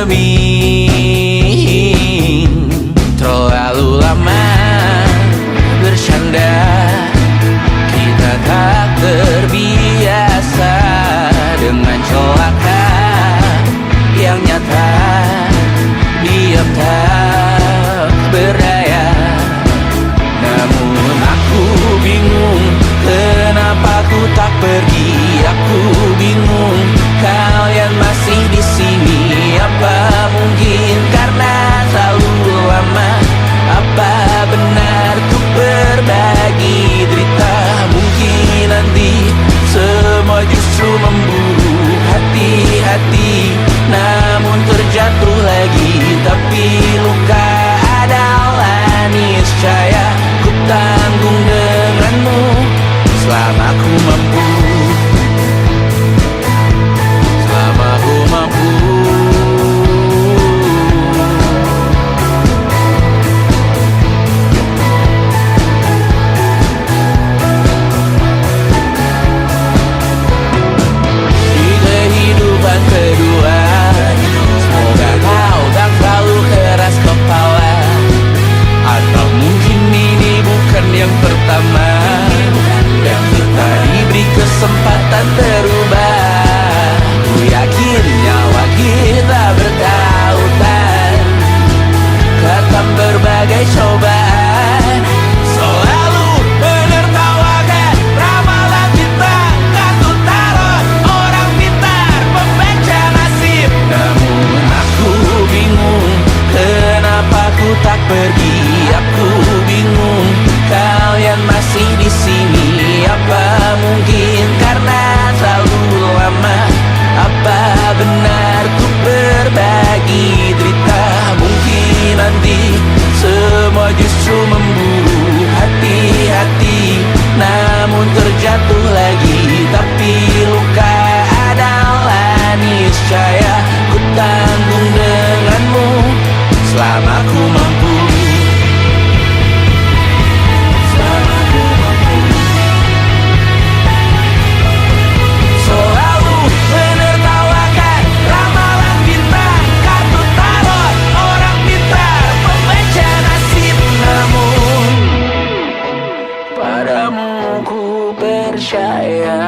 cermin. Terlalu lama bersanda, kita tak terbiasa dengan celaka yang nyata. Diam tak berdaya, namun aku bingung kenapa ku tak pergi. Aku bingung kalian masih di sini. Apa mungkin karena terlalu lama? Apa benar ku berbagi derita? Mungkin nanti semua justru memburu hati-hati, namun terjatuh lagi. Tapi luka adalah niscaya, ku tanggung denganmu selama ku mampu. Selama ku mampu. Di kehidupan kedua, semoga kau tak terlalu keras kepala. Atau mungkin ini bukan yang pertama yang kita diberi kesempatan berubah. Ku yakin nyawa kita bertautan, ketam berbagai cobaan. Selalu menertawakan ramalan kita, kartu tarot orang pintar pembaca nasib. Namun aku bingung kenapa ku tak pergi. Aku bingung kalian masih di sini. Apa mungkin karena terlalu lama? Apa benar ku berbagi derita? Mungkin nanti semua justru memburu hati-hati, namun terjatuh lagi. Tapi luka adalah niscaya, ku tanggung denganmu selama ku mampu. Selalu menertawakan ramalan bintang, kartu tarot orang pintar pembaca nasib. Namun padamu ku percaya.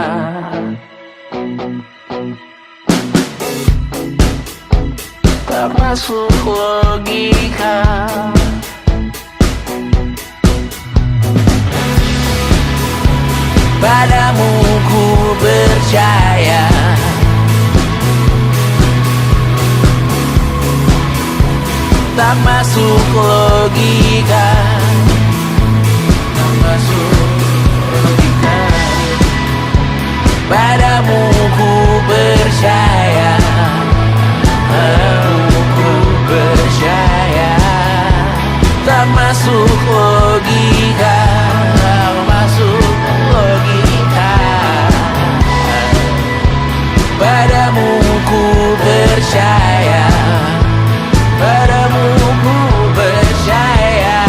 Tak masuk logika. Padamu ku percaya. Tak masuk logika. Tak masuk logika. Padamu ku percaya. Padamu ku percaya. Tak masuk logika. Tak masuk logika. Padamu ku percaya. Padamu ku percaya.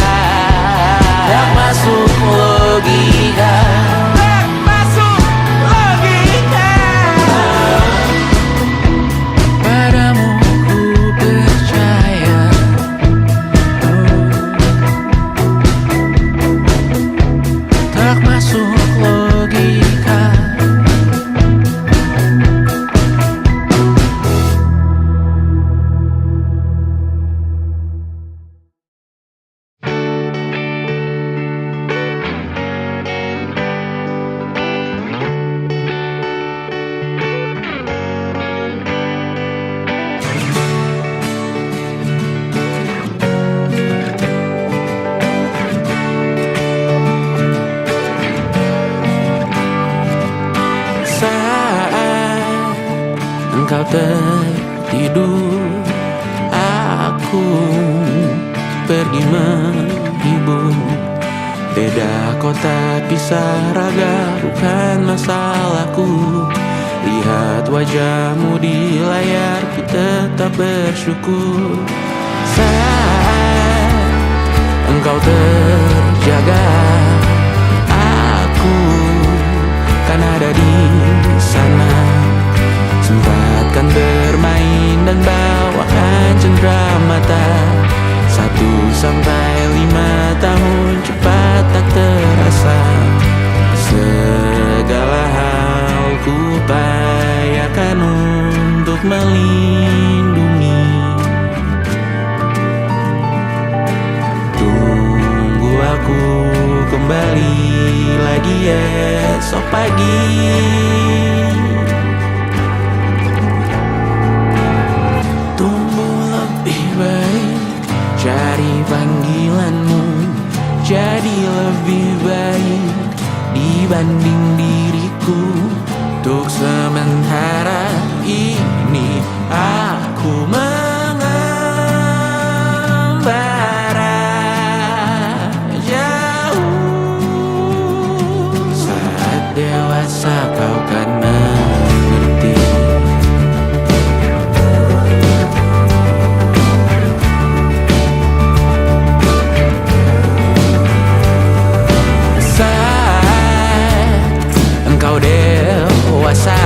Tak masuk logika. Tak masuk logika. Padamu ku percaya. Tak masuk logika. Engkau tertidur, aku pergi menghibur. Beda kota pisah raga bukan masalahku. Lihat wajahmu di layar, ku tetap bersyukur. Saat engkau terjaga, aku kan ada di sana. Sempatkan bermain dan bawakan kita. 1 sampai 5 tahun cepat tak terasa. Segala hal ku upayakan untuk melindungi. Tunggu aku kembali lagi esok pagi. Tumbuh lebih baik, cari panggilanmu, jadi lebih baik dibanding diriku. Untuk sementara ini aku mengembara jauh. Saat dewasa kau kan mengerti. Saat engkau dewasa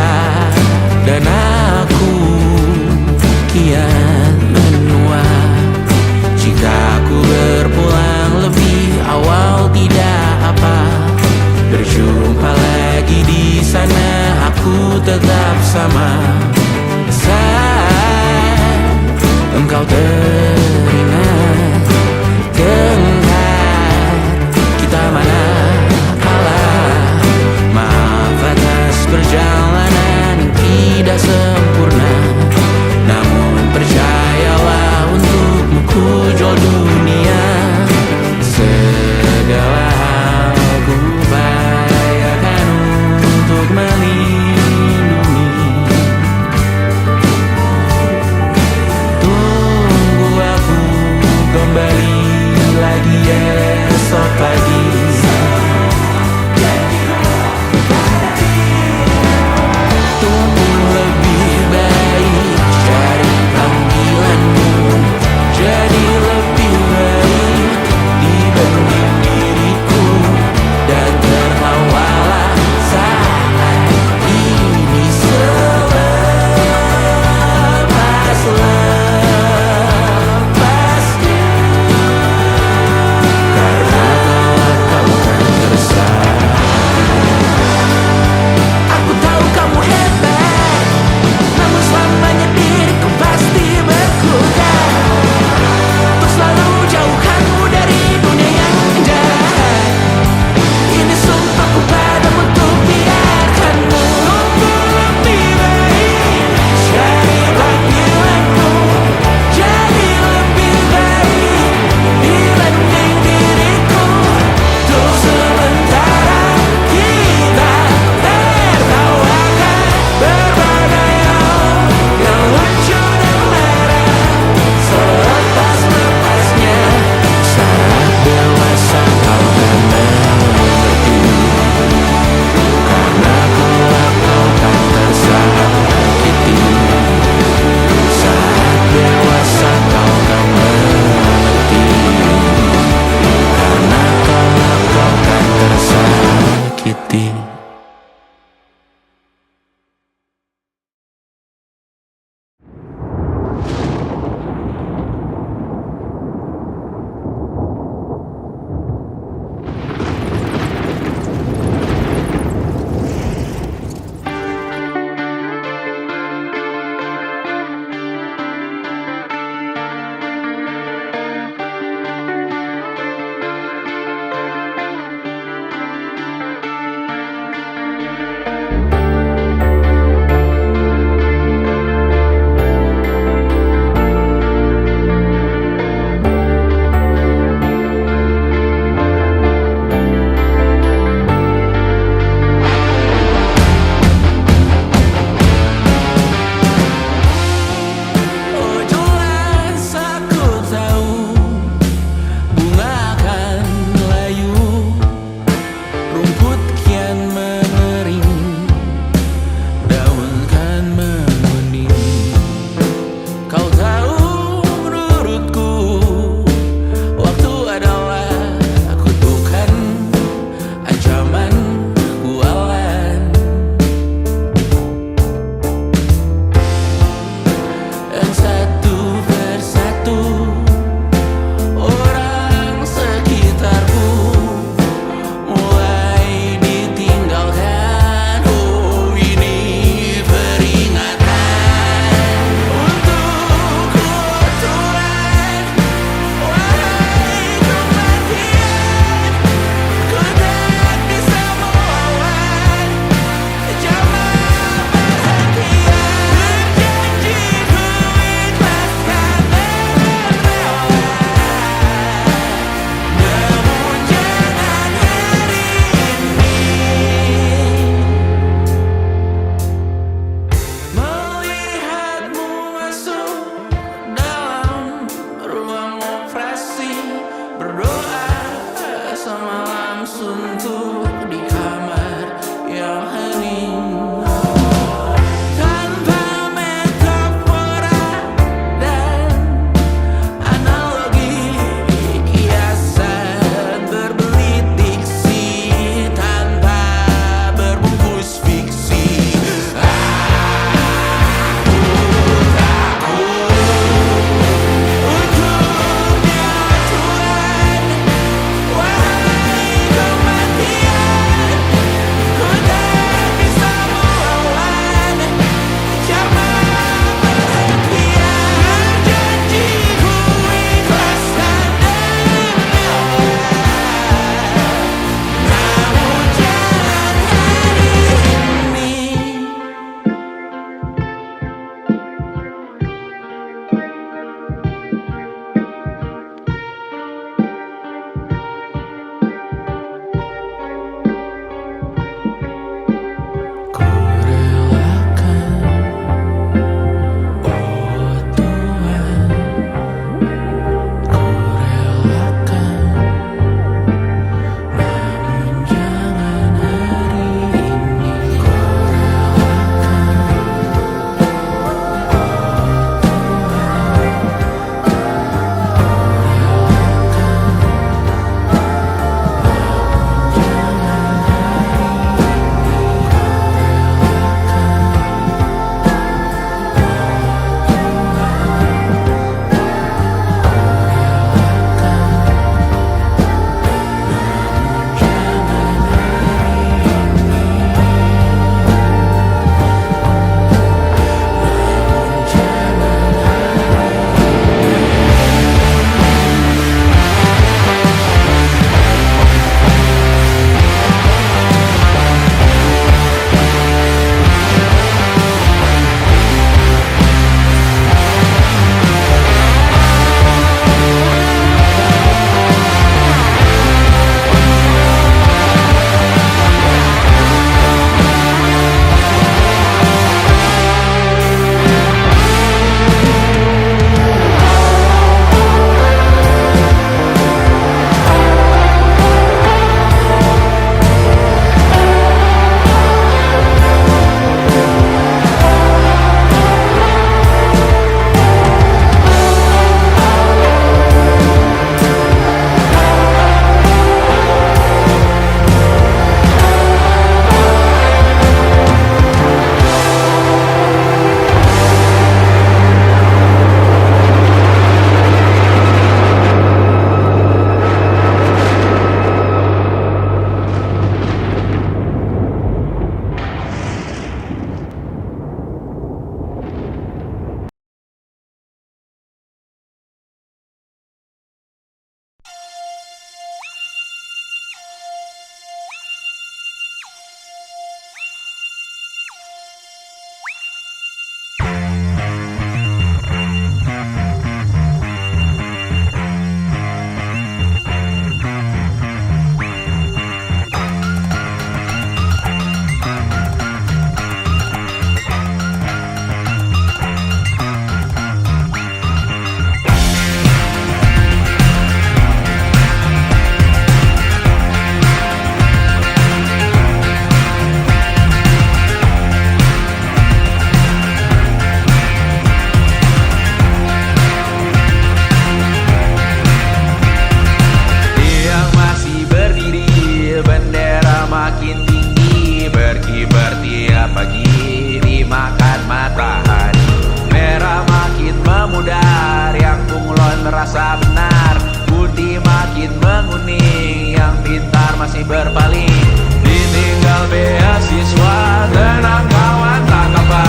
merasa benar. Budi makin menguning, yang pintar masih berpaling. Ditinggal beasiswa, tenang kawan tak apa.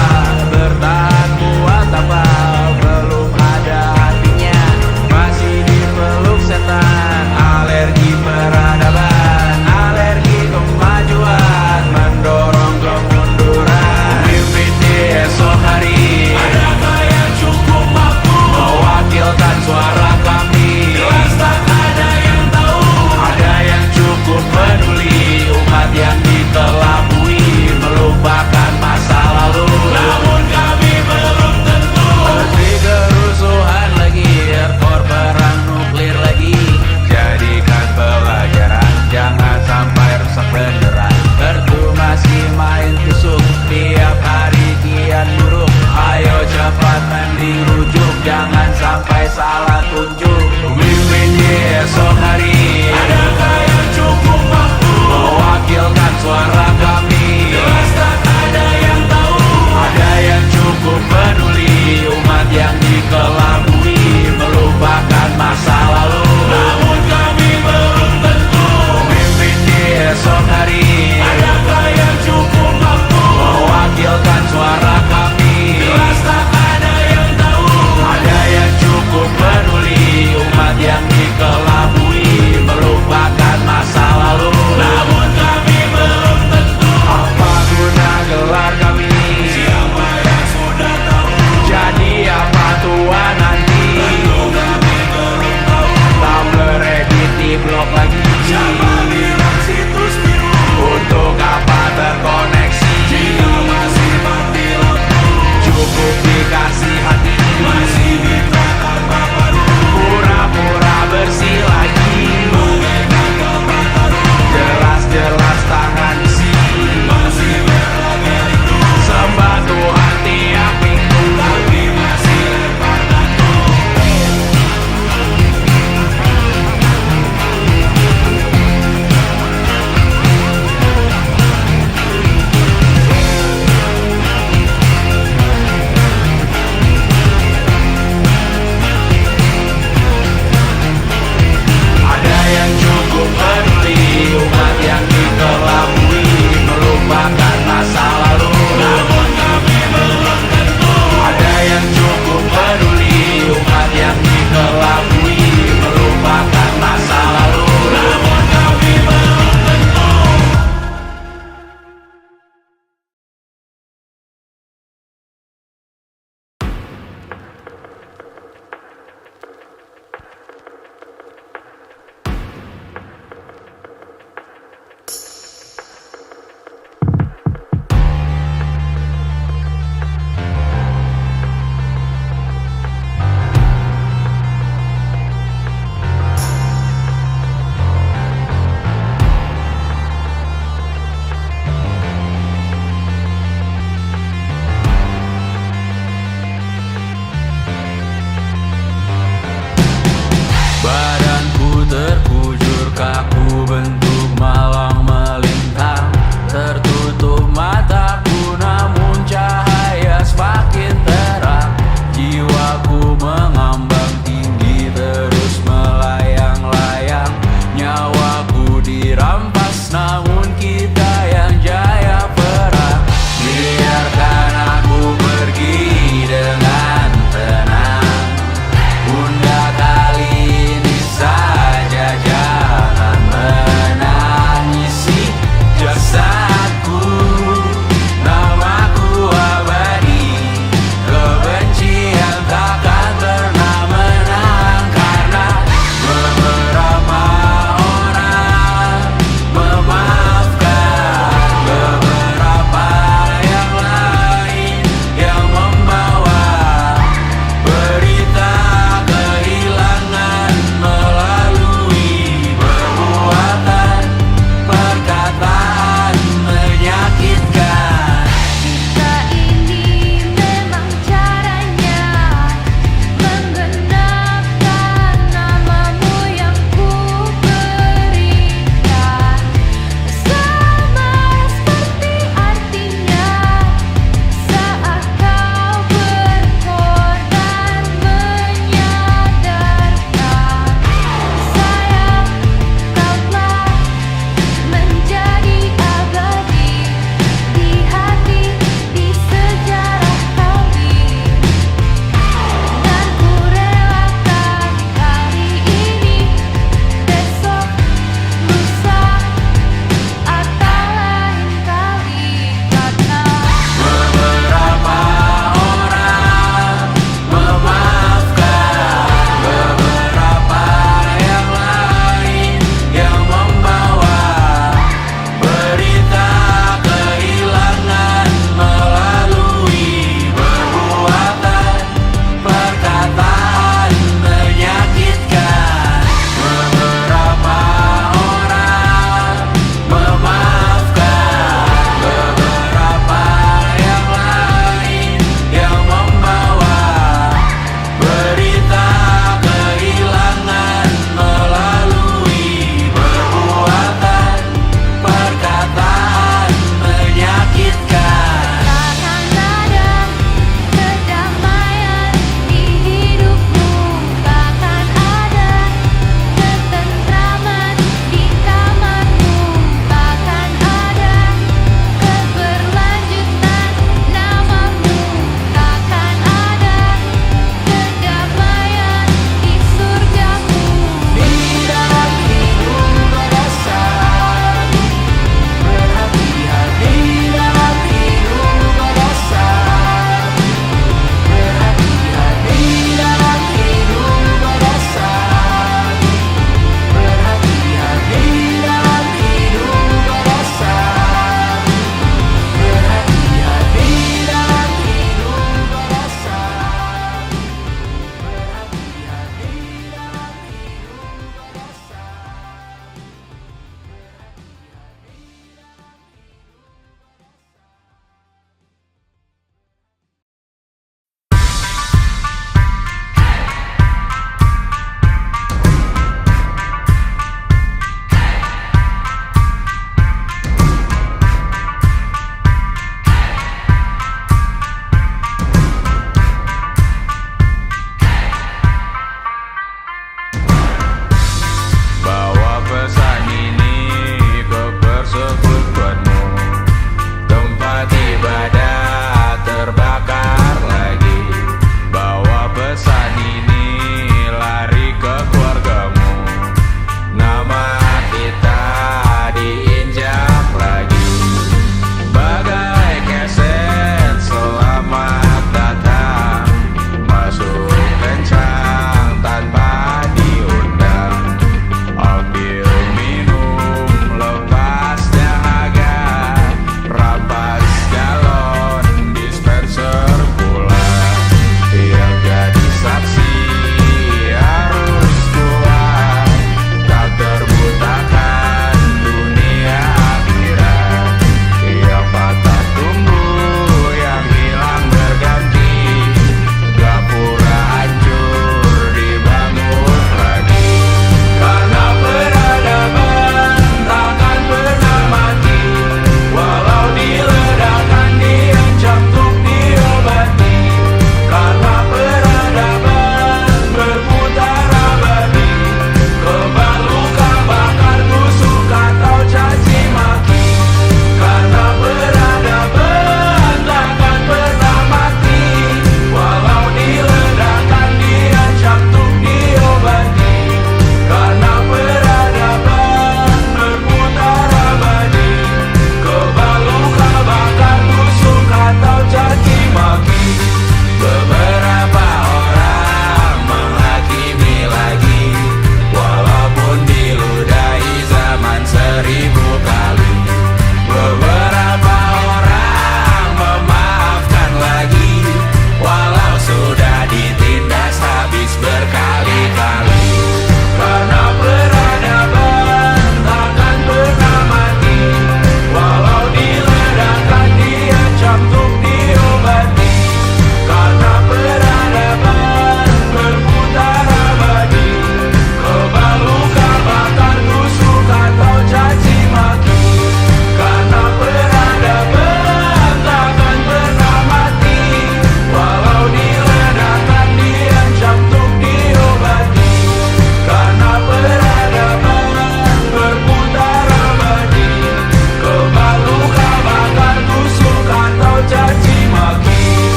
Bertahan buat apa, belum ada artinya. Masih dipeluk setan, alergi peradaban, alergi kemajuan, mendorong kemunduran. Mimpin di esok hari, adakah yang cukup mampu mewakilkan suara kami? Jelas tak ada yang tahu. Ada yang cukup peduli, umat yang ditelabui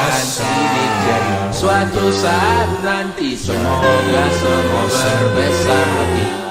akan sidik jari. Suatu saat nanti semoga semua berbesar hati.